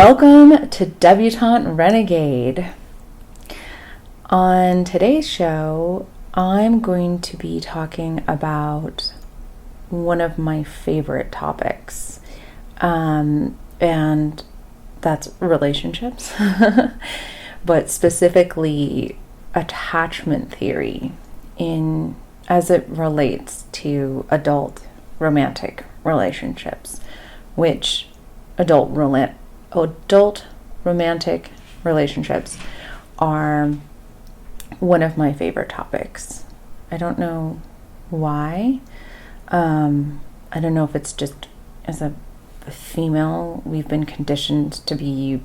Welcome to Debutante Renegade. On today's show, I'm going to be talking about one of my favorite topics, and that's relationships, but specifically attachment theory as it relates to adult romantic relationships, which adult romantic relationships are one of my favorite topics. I don't know why. I don't know if it's just as a female, we've been conditioned to be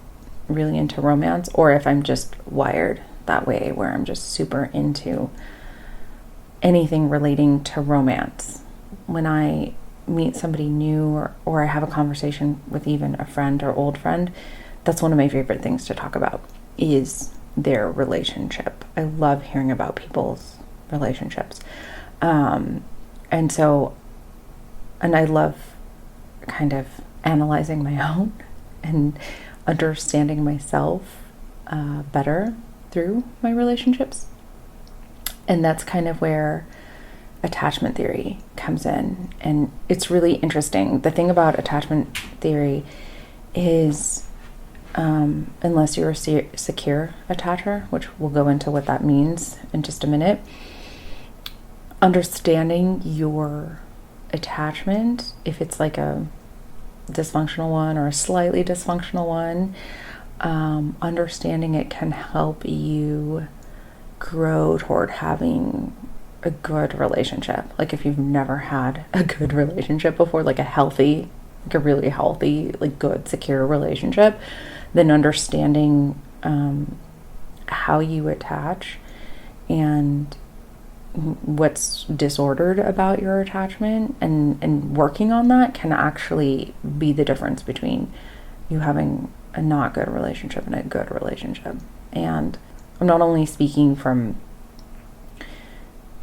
really into romance, or if I'm just wired that way, where I'm just super into anything relating to romance. When I meet somebody new or I have a conversation with even a friend or old friend, that's one of my favorite things to talk about is their relationship. I love hearing about people's relationships. And I love kind of analyzing my own and understanding myself better through my relationships. And that's kind of where attachment theory comes in, and it's really interesting. The thing about attachment theory is, unless you're a secure attacher, which we'll go into what that means in just a minute, understanding your attachment, if it's like a dysfunctional one or a slightly dysfunctional one, understanding it can help you grow toward having a good relationship. Like if you've never had a good relationship before, like a really healthy, like good, secure relationship, then understanding how you attach and what's disordered about your attachment and working on that can actually be the difference between you having a not good relationship and a good relationship. And I'm not only speaking from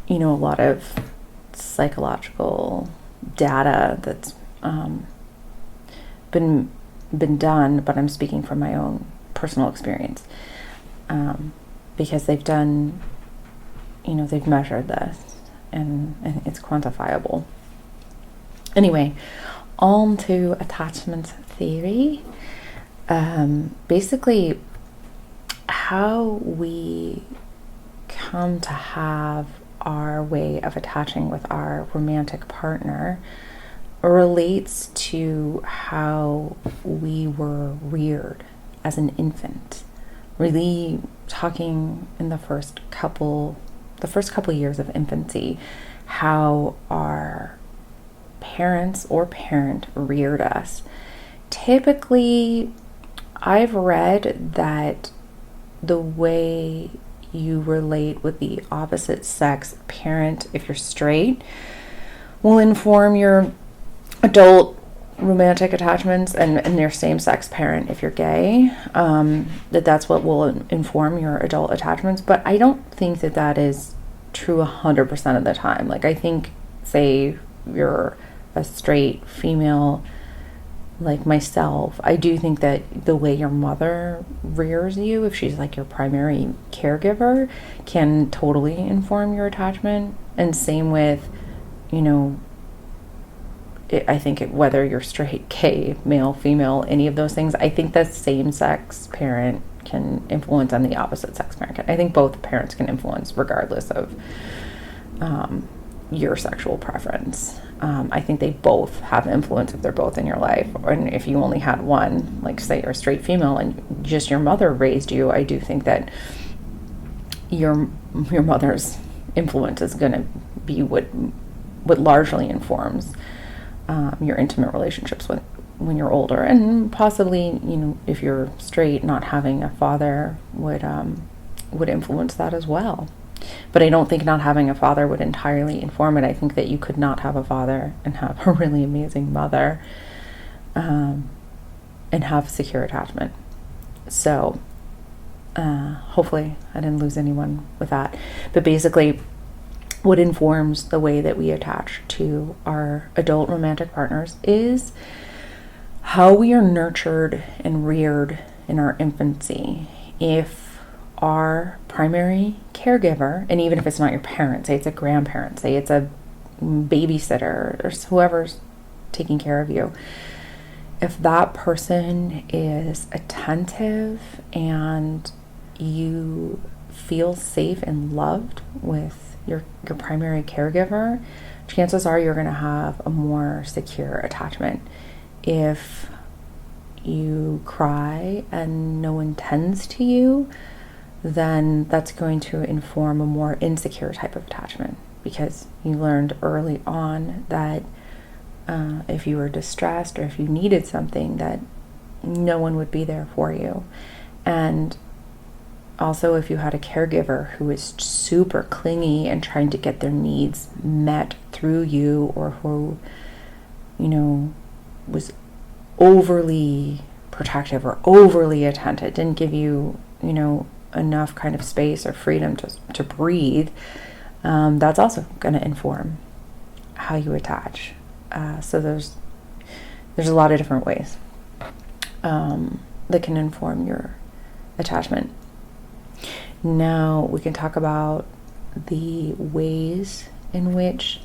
a lot of psychological data that's been done, but I'm speaking from my own personal experience, because they've done, they've measured this and it's quantifiable. Anyway, on to attachment theory. Basically, how we come to have our way of attaching with our romantic partner relates to how we were reared as an infant. Really talking in the first couple years of infancy, how our parents or parent reared us. Typically, I've read that the way you relate with the opposite sex parent, if you're straight, will inform your adult romantic attachments, and your same-sex parent, if you're gay, that's what will inform your adult attachments. But I don't think that is true 100% of the time. Like, I think, say you're a straight female like myself, I do think that the way your mother rears you, if she's like your primary caregiver, can totally inform your attachment. And same with, I think whether you're straight, gay, male, female, any of those things, I think the same-sex parent can influence and the opposite sex parent can. I think both parents can influence regardless of your sexual preference. I think they both have influence if they're both in your life. And if you only had one, like say you're a straight female and just your mother raised you, I do think that your mother's influence is going to be what largely informs your intimate relationships when you're older. And possibly, if you're straight, not having a father would influence that as well. But I don't think not having a father would entirely inform it. I think that you could not have a father and have a really amazing mother, and have secure attachment. So hopefully I didn't lose anyone with that. But basically, what informs the way that we attach to our adult romantic partners is how we are nurtured and reared in our infancy. If our primary caregiver, and even if it's not your parent, say it's a grandparent, say it's a babysitter or whoever's taking care of you, if that person is attentive and you feel safe and loved with your primary caregiver, chances are you're going to have a more secure attachment. If you cry and no one tends to you, then that's going to inform a more insecure type of attachment, because you learned early on that if you were distressed or if you needed something, that no one would be there for you. And also, if you had a caregiver who was super clingy and trying to get their needs met through you, or who, was overly protective or overly attentive, didn't give you, enough kind of space or freedom to breathe, that's also going to inform how you attach. So there's a lot of different ways that can inform your attachment. Now we can talk about the ways in which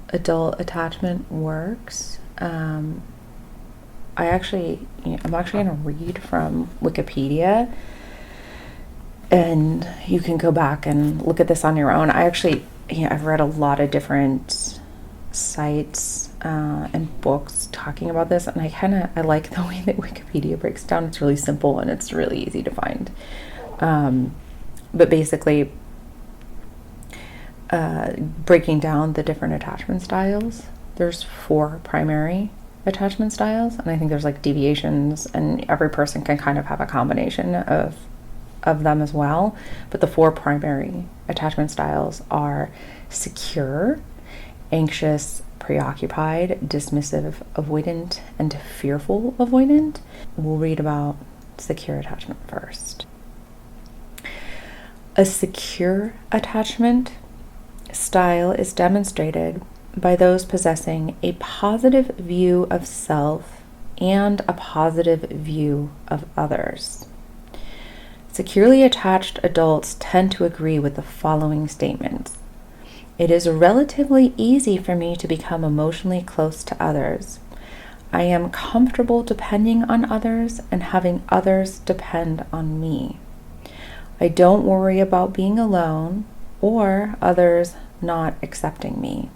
adult attachment works. I'm actually going to read from Wikipedia, and you can go back and look at this on your own. I've read a lot of different sites and books talking about this, and I like the way that Wikipedia breaks down. It's really simple and it's really easy to find. But basically, breaking down the different attachment styles, there's 4 primary attachment styles, and I think there's like deviations, and every person can kind of have a combination of them as well. But the 4 primary attachment styles are secure, anxious, preoccupied, dismissive, avoidant, and fearful avoidant. We'll read about secure attachment first. A secure attachment style is demonstrated by those possessing a positive view of self and a positive view of others. Securely attached adults tend to agree with the following statements. It is relatively easy for me to become emotionally close to others. I am comfortable depending on others and having others depend on me. I don't worry about being alone or others not accepting me.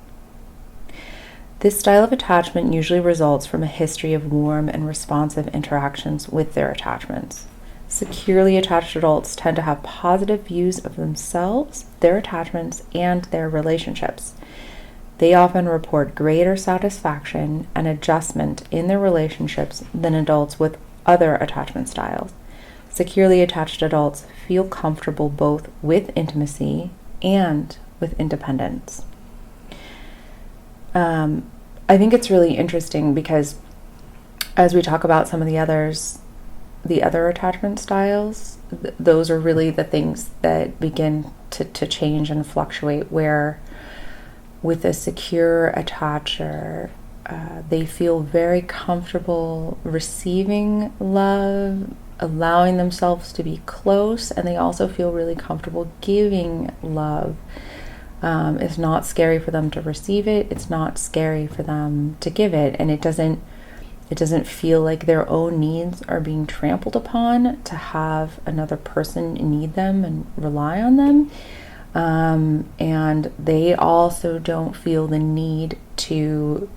This style of attachment usually results from a history of warm and responsive interactions with their attachments. Securely attached adults tend to have positive views of themselves, their attachments, and their relationships. They often report greater satisfaction and adjustment in their relationships than adults with other attachment styles. Securely attached adults feel comfortable both with intimacy and with independence. I think it's really interesting because as we talk about some of the other attachment styles, those are really the things that begin to change and fluctuate, where with a secure attacher, they feel very comfortable receiving love, allowing themselves to be close, and they also feel really comfortable giving love. It's not scary for them to receive it. It's not scary for them to give it, and it doesn't feel like their own needs are being trampled upon to have another person need them and rely on them. And they also don't feel the need to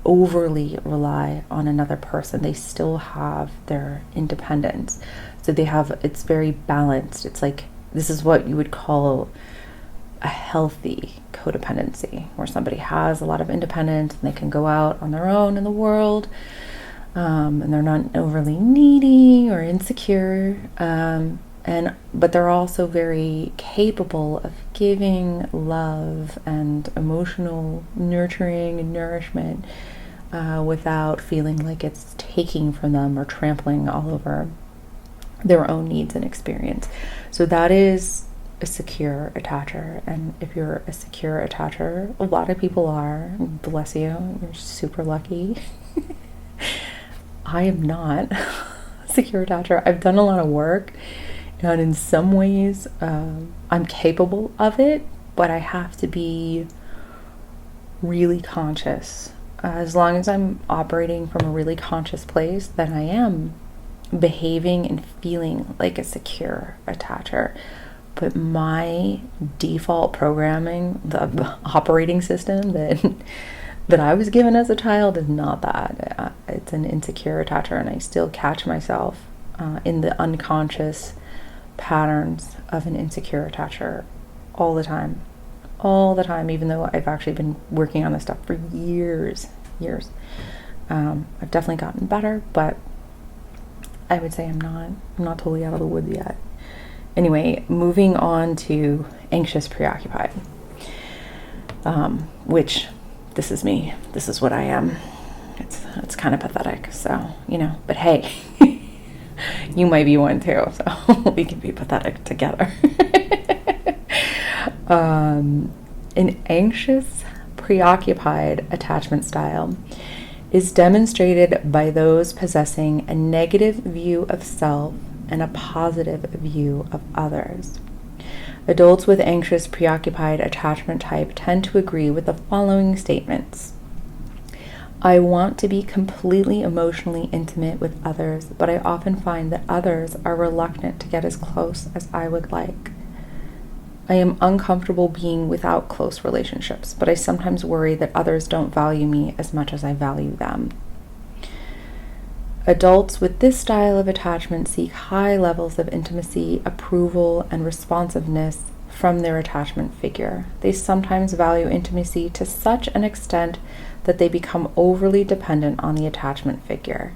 overly rely on another person. They still have their independence. So it's very balanced. It's like, this is what you would call a healthy codependency, where somebody has a lot of independence and they can go out on their own in the world, and they're not overly needy or insecure, but they're also very capable of giving love and emotional nurturing and nourishment without feeling like it's taking from them or trampling all over their own needs and experience. So that is a secure attacher. And if you're a secure attacher, a lot of people are, bless you, you're super lucky. I am not a secure attacher. I've done a lot of work, and in some ways, I'm capable of it, but I have to be really conscious. As long as I'm operating from a really conscious place, then I am behaving and feeling like a secure attacher. But my default programming, the operating system that I was given as a child, is not that. It's an insecure attacher, and I still catch myself in the unconscious patterns of an insecure attacher all the time. All the time, even though I've actually been working on this stuff for years. I've definitely gotten better, but I would say I'm not totally out of the woods yet. Anyway, moving on to anxious preoccupied, which this is me. This is what I am. It's kind of pathetic. So, but hey, you might be one too. So we can be pathetic together. An anxious preoccupied attachment style is demonstrated by those possessing a negative view of self and a positive view of others. Adults with anxious preoccupied attachment type tend to agree with the following statements. I want to be completely emotionally intimate with others, but I often find that others are reluctant to get as close as I would like. I am uncomfortable being without close relationships, but I sometimes worry that others don't value me as much as I value them. Adults with this style of attachment seek high levels of intimacy, approval, and responsiveness from their attachment figure. They sometimes value intimacy to such an extent that they become overly dependent on the attachment figure.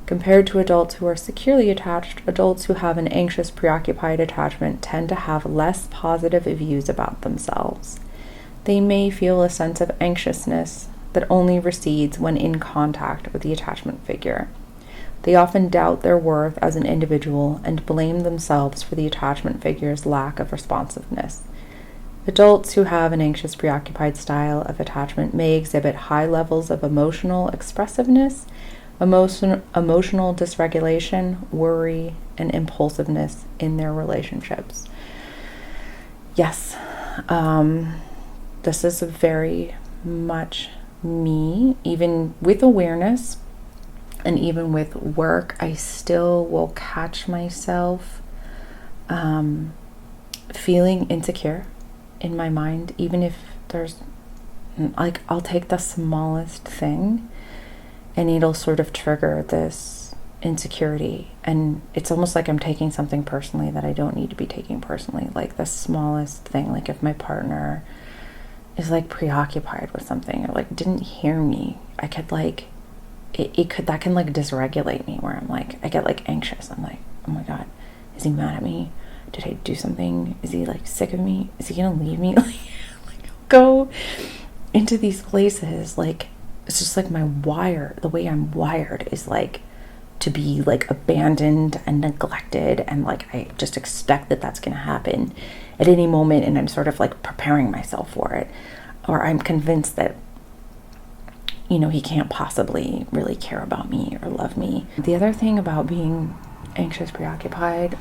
Compared to adults who are securely attached, adults who have an anxious, preoccupied attachment tend to have less positive views about themselves. They may feel a sense of anxiousness that only recedes when in contact with the attachment figure. They often doubt their worth as an individual and blame themselves for the attachment figure's lack of responsiveness. Adults who have an anxious, preoccupied style of attachment may exhibit high levels of emotional expressiveness, emotional dysregulation, worry, and impulsiveness in their relationships. Yes, this is very much me. Even with awareness and even with work, I still will catch myself feeling insecure in my mind, even if there's, I'll take the smallest thing and it'll sort of trigger this insecurity. And it's almost like I'm taking something personally that I don't need to be taking personally. Like the smallest thing, like if my partner is preoccupied with something or didn't hear me, I could that can dysregulate me, where I get anxious. I'm like, oh my God, is he mad at me? Did I do something? Is he sick of me? Is he gonna leave me? Go into these places. It's just the way I'm wired is to be abandoned and neglected, and I just expect that that's gonna happen at any moment, and I'm sort of preparing myself for it, or I'm convinced that he can't possibly really care about me or love me. The other thing about being anxious preoccupied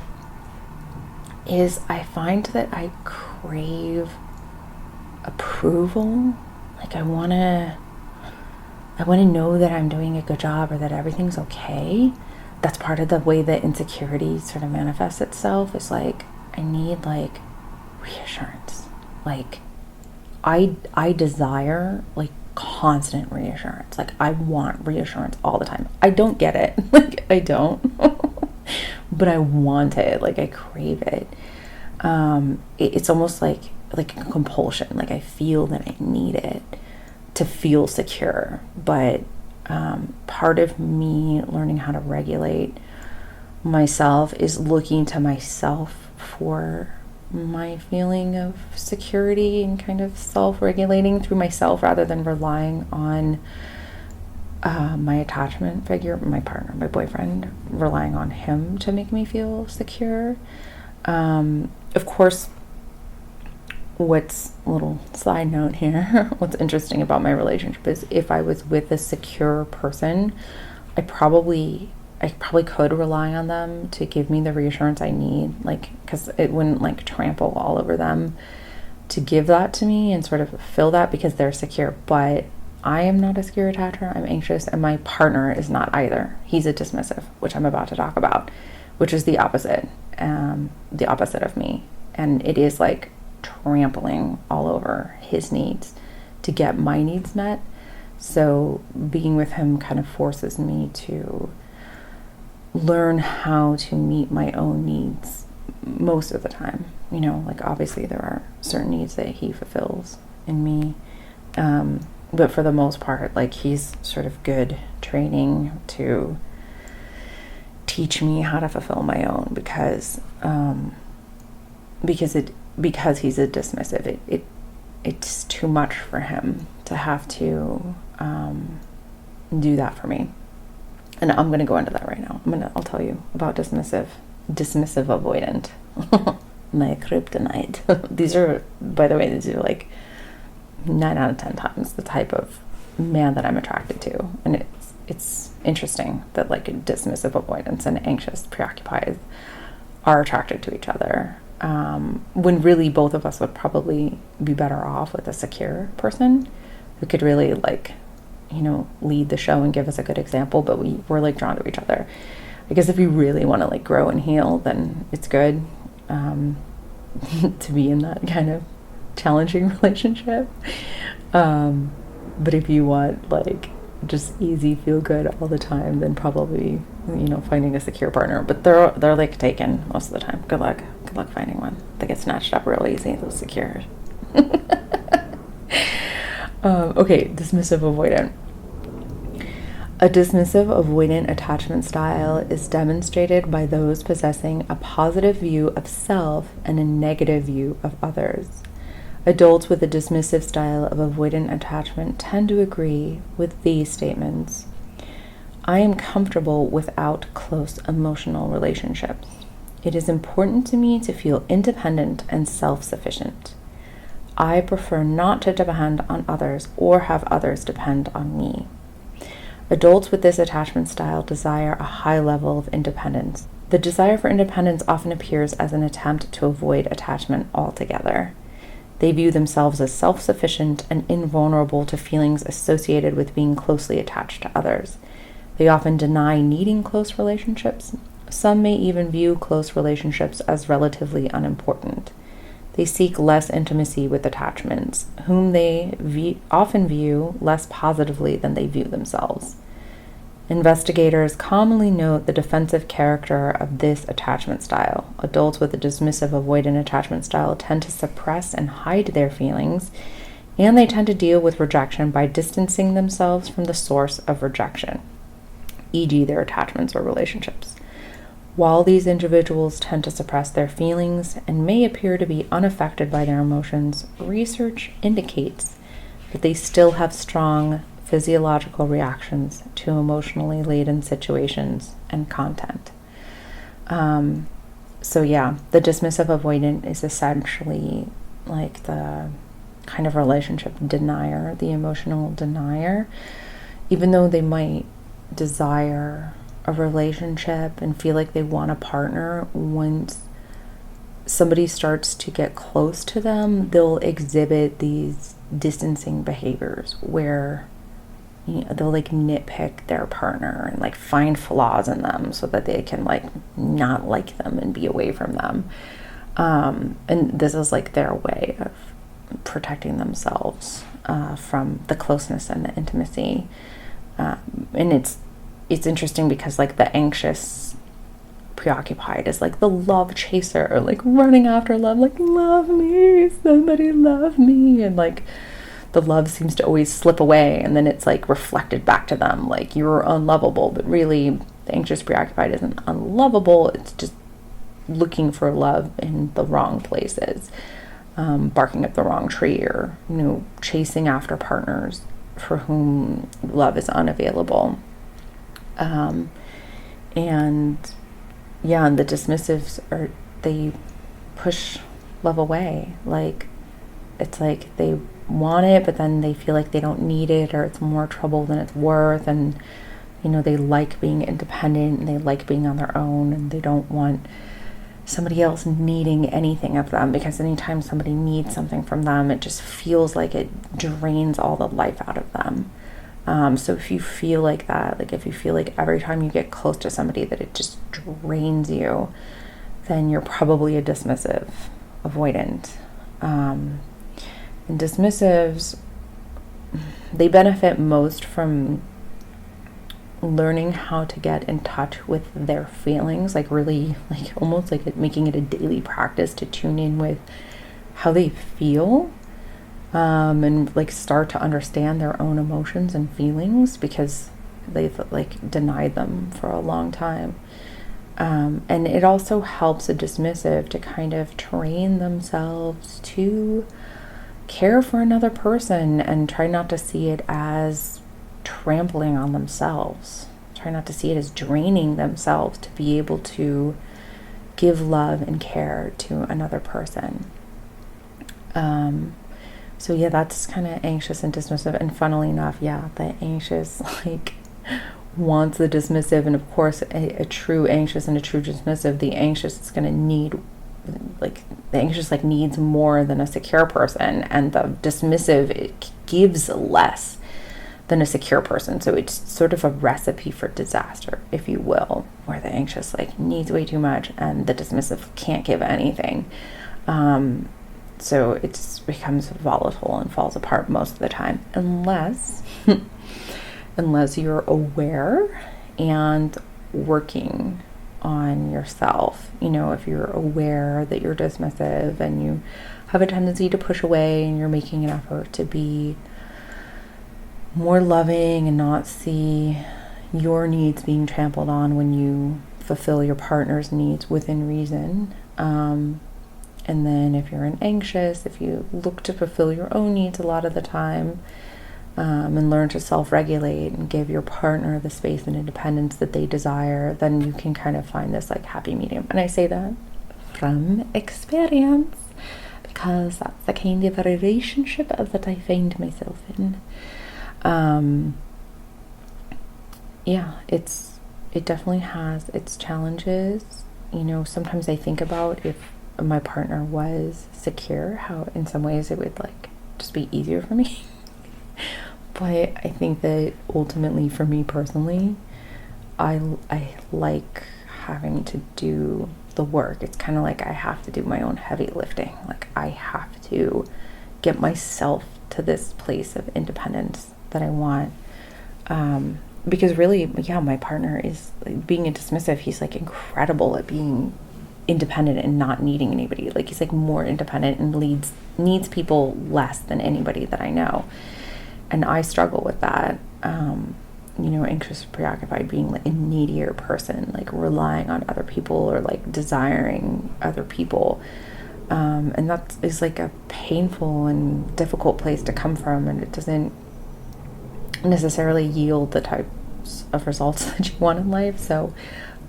is I find that I crave approval. I want to know that I'm doing a good job or that everything's okay. That's part of the way that insecurity sort of manifests itself, is I need reassurance. I desire constant reassurance. I want reassurance all the time. I don't get it. I don't. But I want it. I crave it. It's almost like a compulsion. I feel that I need it to feel secure. But part of me learning how to regulate myself is looking to myself for my feeling of security and kind of self-regulating through myself, rather than relying on my attachment figure, my partner, my boyfriend, relying on him to make me feel secure. Of course, what's a little side note here, what's interesting about my relationship is if I was with a secure person, I probably could rely on them to give me the reassurance I need, like, because it wouldn't like trample all over them to give that to me and sort of fill that because they're secure. But I am not a secure attacher. I'm anxious, and my partner is not either. He's a dismissive, which I'm about to talk about, which is the opposite of me. And it is like trampling all over his needs to get my needs met. So being with him kind of forces me to learn how to meet my own needs most of the time. You know, like obviously there are certain needs that he fulfills in me. But for the most part, like he's sort of good training to teach me how to fulfill my own because he's a dismissive. It's too much for him to have to do that for me. And I'm going to go into that right now. I'll tell you about dismissive avoidant. My kryptonite. These are like 9 out of 10 times the type of man that I'm attracted to. And it's interesting that like dismissive avoidance and anxious preoccupied are attracted to each other. When really both of us would probably be better off with a secure person who could really like, you know, lead the show and give us a good example, but we're like drawn to each other. I guess if we really want to like grow and heal, then it's good to be in that kind of challenging relationship. But if you want like just easy feel good all the time, then probably, you know, finding a secure partner. But they're like taken most of the time. Good luck finding one. They get snatched up real easy, those secures. Okay, dismissive avoidant. A dismissive avoidant attachment style is demonstrated by those possessing a positive view of self and a negative view of others. Adults with a dismissive style of avoidant attachment tend to agree with these statements. I am comfortable without close emotional relationships. It is important to me to feel independent and self-sufficient. I prefer not to depend on others or have others depend on me. Adults with this attachment style desire a high level of independence. The desire for independence often appears as an attempt to avoid attachment altogether. They view themselves as self-sufficient and invulnerable to feelings associated with being closely attached to others. They often deny needing close relationships. Some may even view close relationships as relatively unimportant. They seek less intimacy with attachments, whom they often view less positively than they view themselves. Investigators commonly note the defensive character of this attachment style. Adults with a dismissive avoidant attachment style tend to suppress and hide their feelings, and they tend to deal with rejection by distancing themselves from the source of rejection, e.g. their attachments or relationships. While these individuals tend to suppress their feelings and may appear to be unaffected by their emotions, research indicates that they still have strong physiological reactions to emotionally laden situations and content. So yeah, the dismissive avoidant is essentially like the kind of relationship denier, the emotional denier, even though they might desire a relationship and feel like they want a partner. Once somebody starts to get close to them, they'll exhibit these distancing behaviors where, you know, they'll like nitpick their partner and like find flaws in them so that they can like not like them and be away from them. And this is like their way of protecting themselves from the closeness and the intimacy. And it's interesting because like the anxious preoccupied is like the love chaser, like running after love, like love me, somebody love me, and like the love seems to always slip away, and then it's like reflected back to them like you're unlovable. But really the anxious preoccupied isn't unlovable, it's just looking for love in the wrong places, barking up the wrong tree, or, you know, chasing after partners for whom love is unavailable. And the dismissives they push love away. Like, it's like they want it, but then they feel like they don't need it, or it's more trouble than it's worth. And, They like being independent and they like being on their own, and they don't want somebody else needing anything of them, because anytime somebody needs something from them, it just feels like it drains all the life out of them. So if you feel like that, like if you feel like every time you get close to somebody that it just drains you, then you're probably a dismissive avoidant. And dismissives, they benefit most from learning how to get in touch with their feelings, like really, like almost like making it a daily practice to tune in with how they feel, and like start to understand their own emotions and feelings, because they've like denied them for a long time. And it also helps a dismissive to kind of train themselves to care for another person and try not to see it as trampling on themselves. Try not to see it as draining themselves to be able to give love and care to another person. So yeah, that's kind of anxious and dismissive. And funnily enough, yeah, the anxious like wants the dismissive, and of course a true anxious and a true dismissive, the anxious is going to need, like the anxious like needs more than a secure person, and the dismissive, it gives less than a secure person. So it's sort of a recipe for disaster, if you will, where the anxious like needs way too much and the dismissive can't give anything. So it becomes volatile and falls apart most of the time, unless you're aware and working on yourself. If you're aware that you're dismissive and you have a tendency to push away, and you're making an effort to be more loving and not see your needs being trampled on when you fulfill your partner's needs within reason. And then if you're an anxious, if you look to fulfill your own needs a lot of the time, and learn to self-regulate and give your partner the space and independence that they desire, then you can kind of find this like happy medium. And I say that from experience, because that's the kind of a relationship that I find myself in. Yeah, it definitely has its challenges. Sometimes I think about if my partner was secure, how in some ways it would like just be easier for me. But I think that ultimately for me personally, I like having to do the work. It's kind of like I have to do my own heavy lifting. Like I have to get myself to this place of independence that I want. Because really, yeah, my partner is like, being a dismissive, he's like incredible at being independent and not needing anybody. Like he's like more independent and needs people less than anybody that I know. And I struggle with that. Anxious, preoccupied, being like a needier person, like relying on other people or like desiring other people. And that is like a painful and difficult place to come from, and it doesn't necessarily yield the types of results that you want in life. So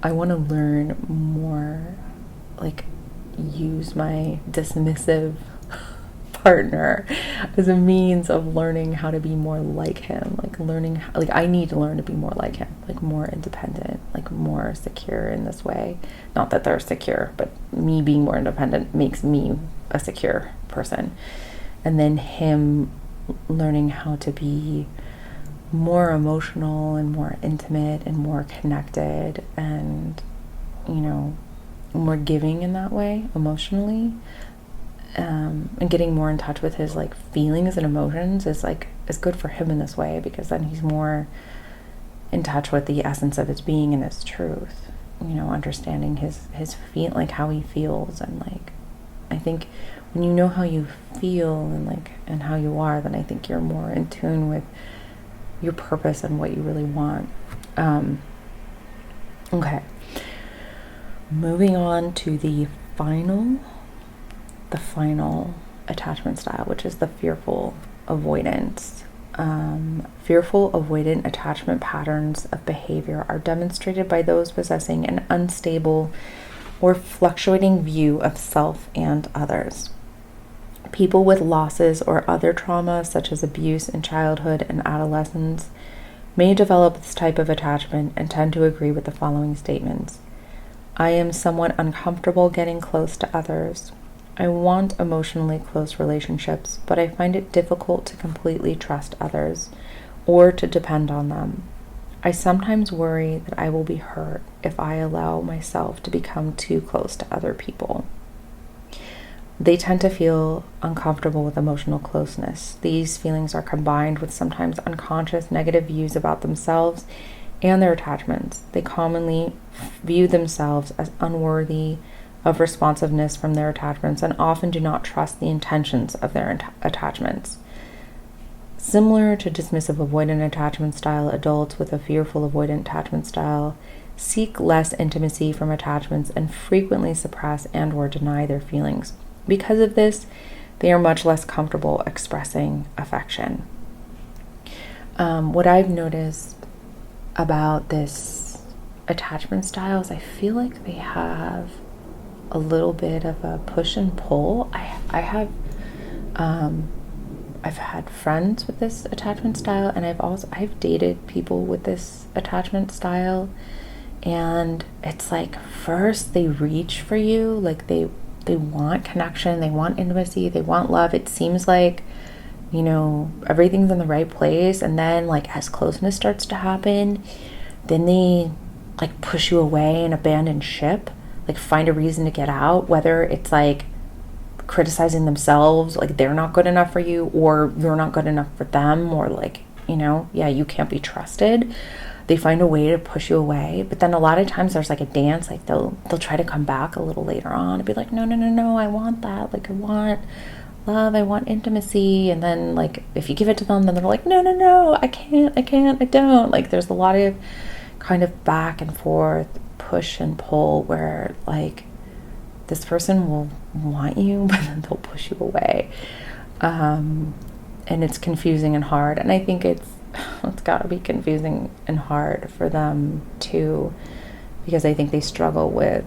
I want to learn more, like use my dismissive partner as a means of learning how to be more like him, like I need to learn to be more like him, like more independent, like more secure in this way. Not that they're secure, but me being more independent makes me a secure person. And then him learning how to be more emotional and more intimate and more connected and, more giving in that way emotionally. And getting more in touch with his like feelings and emotions is good for him in this way, because then he's more in touch with the essence of his being and his truth, understanding his feel, like how he feels. And like I think when you know how you feel and how you are, then I think you're more in tune with your purpose and what you really want. Okay, moving on to the final attachment style, which is the fearful avoidance. Fearful avoidant attachment patterns of behavior are demonstrated by those possessing an unstable or fluctuating view of self and others. People with losses or other trauma, such as abuse in childhood and adolescence, may develop this type of attachment and tend to agree with the following statements. I am somewhat uncomfortable getting close to others. I want emotionally close relationships, but I find it difficult to completely trust others or to depend on them. I sometimes worry that I will be hurt if I allow myself to become too close to other people. They tend to feel uncomfortable with emotional closeness. These feelings are combined with sometimes unconscious negative views about themselves and their attachments. They commonly view themselves as unworthy of responsiveness from their attachments and often do not trust the intentions of their attachments. Similar to dismissive avoidant attachment style, adults with a fearful avoidant attachment style seek less intimacy from attachments and frequently suppress and or deny their feelings. Because of this, they are much less comfortable expressing affection. What I've noticed about this attachment style is I feel like they have a little bit of a push and pull. I've had friends with this attachment style, and I've dated people with this attachment style, and it's like first they reach for you, like they want connection, they want intimacy, they want love. It seems like, you know, everything's in the right place, and then like as closeness starts to happen, then they like push you away and abandon ship, like find a reason to get out, whether it's like criticizing themselves, like they're not good enough for you, or you're not good enough for them, or like, you know, yeah, you can't be trusted. They find a way to push you away. But then a lot of times there's like a dance, like they'll try to come back a little later on and be like, no, I want that, like I want love, I want intimacy. And then like if you give it to them, then they're like, no, I can't, I don't. Like there's a lot of kind of back and forth, push and pull, where like this person will want you, but then they'll push you away. And it's confusing and hard. And I think it's gotta be confusing and hard for them too, because I think they struggle with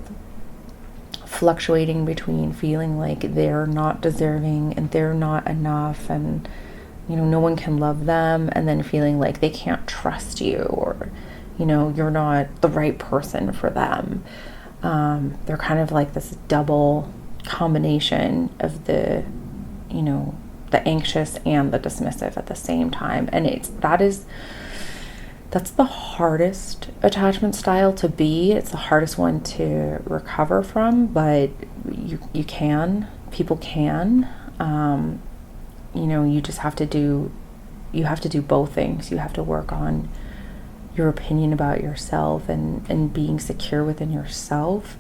fluctuating between feeling like they're not deserving and they're not enough, and, you know, no one can love them, and then feeling like they can't trust you, or, you know, you're not the right person for them. They're kind of like this double combination of the, you know, the anxious and the dismissive at the same time. And that's the hardest attachment style to be. It's the hardest one to recover from, but people can, you know, you have to do both things. You have to work on your opinion about yourself and being secure within yourself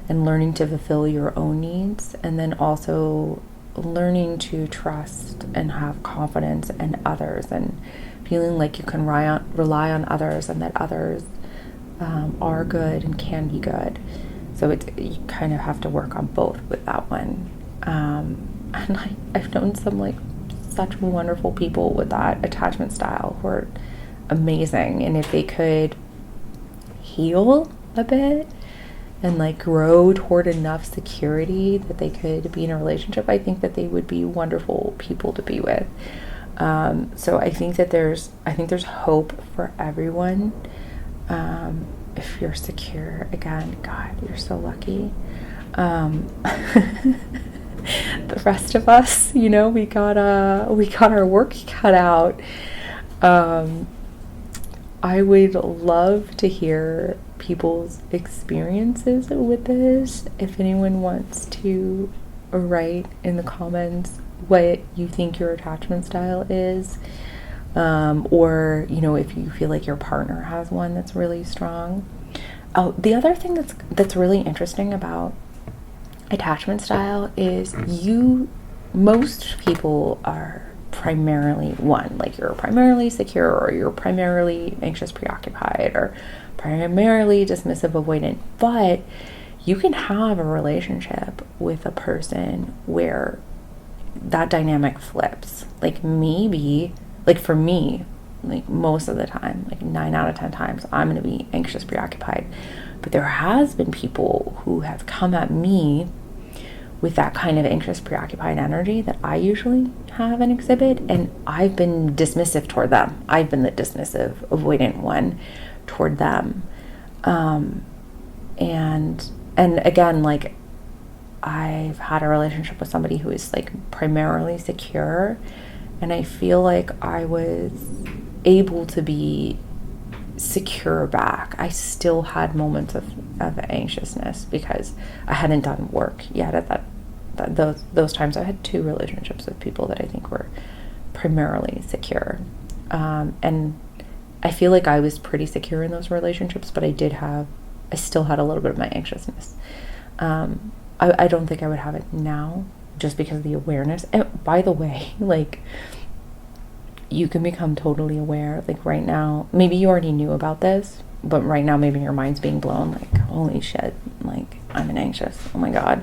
and learning to fulfill your own needs, and then also learning to trust and have confidence in others, and feeling like you can rely on others, and that others are good and can be good. So you kind of have to work on both with that one. And I've known some like such wonderful people with that attachment style who are amazing, and if they could heal a bit and like grow toward enough security that they could be in a relationship, I think that they would be wonderful people to be with. So I think there's hope for everyone. If you're secure, again, God, you're so lucky. The rest of us, you know, we got our work cut out. I would love to hear people's experiences with this. If anyone wants to write in the comments what you think your attachment style is, or, you know, if you feel like your partner has one that's really strong. Oh, the other thing that's really interesting about attachment style is most people are primarily one, like you're primarily secure, or you're primarily anxious preoccupied, or primarily dismissive avoidant, but you can have a relationship with a person where that dynamic flips. Like maybe, like for me, like most of the time, like 9 out of 10 times, I'm going to be anxious preoccupied. But there has been people who have come at me with that kind of anxious, preoccupied energy that I usually have and exhibit. And I've been dismissive toward them. I've been the dismissive, avoidant one toward them. And again, like, I've had a relationship with somebody who is like primarily secure, and I feel like I was able to be secure back. I still had moments of anxiousness because I hadn't done work yet at those times. I had 2 relationships with people that I think were primarily secure, and I feel like I was pretty secure in those relationships, but I still had a little bit of my anxiousness. I don't think I would have it now, just because of the awareness. And by the way, like, you can become totally aware. Like, right now, maybe you already knew about this, but right now maybe your mind's being blown. Like, holy shit, like, I'm an anxious. Oh my God,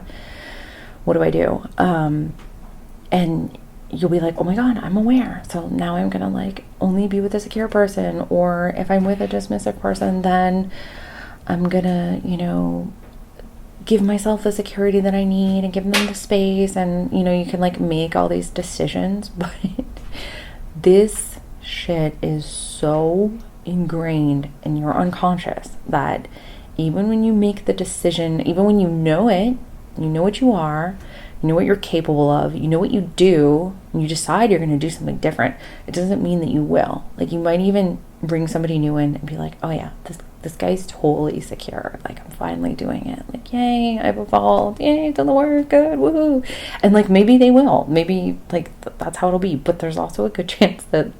what do I do? And you'll be like, oh my God, I'm aware. So now I'm gonna like only be with a secure person, or if I'm with a dismissive person, then I'm gonna, give myself the security that I need and give them the space. And, you can like make all these decisions, but this shit is so ingrained in your unconscious that even when you make the decision, even when you know it, you know what you are, you know what you're capable of, you know what you do, and you decide you're going to do something different, it doesn't mean that you will. Like, you might even bring somebody new in and be like, oh yeah, this guy's totally secure. Like, I'm finally doing it. Like, yay, I've evolved. Yay, I've done the work. Good, woohoo. And like, maybe they will. Maybe like that's how it'll be. But there's also a good chance that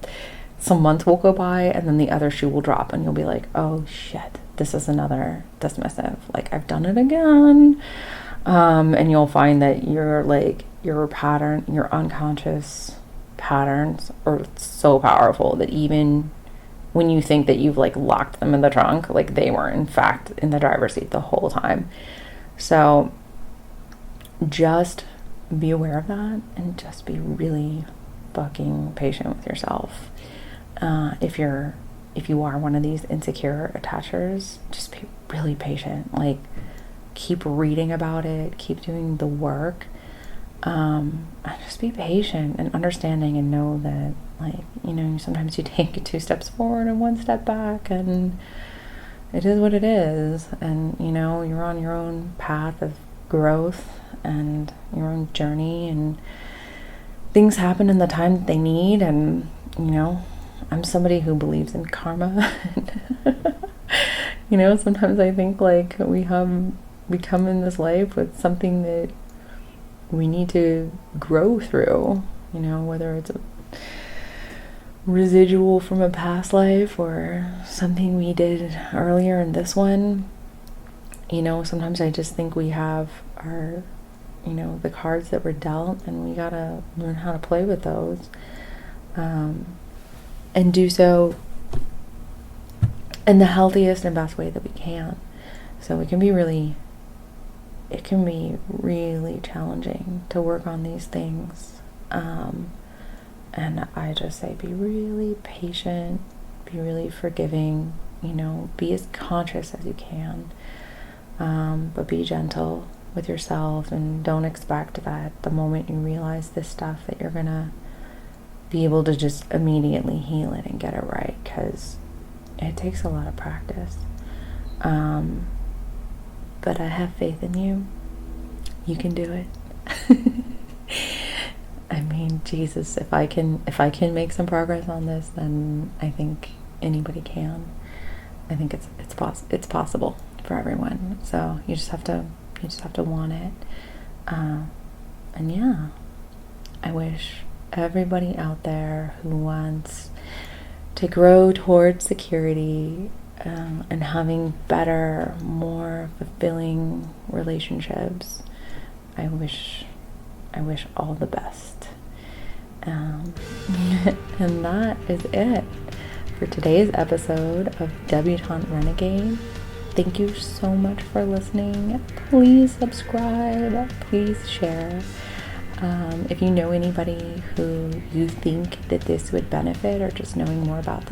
some months will go by and then the other shoe will drop and you'll be like, oh shit, this is another dismissive. Like, I've done it again. And you'll find that your pattern, your unconscious patterns are so powerful that even when you think that you've like locked them in the trunk, like, they were in fact in the driver's seat the whole time. So just be aware of that and just be really fucking patient with yourself. If you are one of these insecure attachers, just be really patient. Like, keep reading about it, keep doing the work, and just be patient and understanding, and know that, like, sometimes you take 2 steps forward and 1 step back, and it is what it is. And you're on your own path of growth and your own journey, and things happen in the time that they need. And I'm somebody who believes in karma. Sometimes I think like we come in this life with something that we need to grow through, whether it's a residual from a past life or something we did earlier in this one. Sometimes I just think we have our, the cards that were dealt, and we gotta learn how to play with those, and do so in the healthiest and best way that we can. So it can be really challenging to work on these things. And I just say, be really patient, be really forgiving, be as conscious as you can, but be gentle with yourself, and don't expect that the moment you realize this stuff that you're gonna be able to just immediately heal it and get it right, because it takes a lot of practice. But I have faith in you. You can do it. I mean, Jesus, if I can make some progress on this, then I think anybody can. I think it's possible for everyone. So you just have to want it. And yeah, I wish everybody out there who wants to grow towards security, and having better, more fulfilling relationships, I wish all the best. And that is it for today's episode of Debutante Renegade. Thank you so much for listening. Please subscribe, please share. If you know anybody who you think that this would benefit, or just knowing more about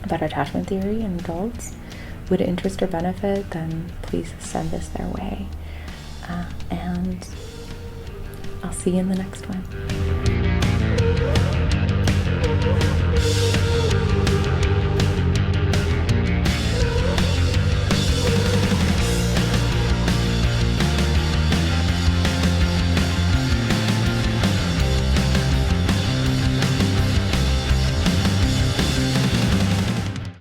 attachment theory in adults would interest or benefit, then please send this their way. And I'll see you in the next one.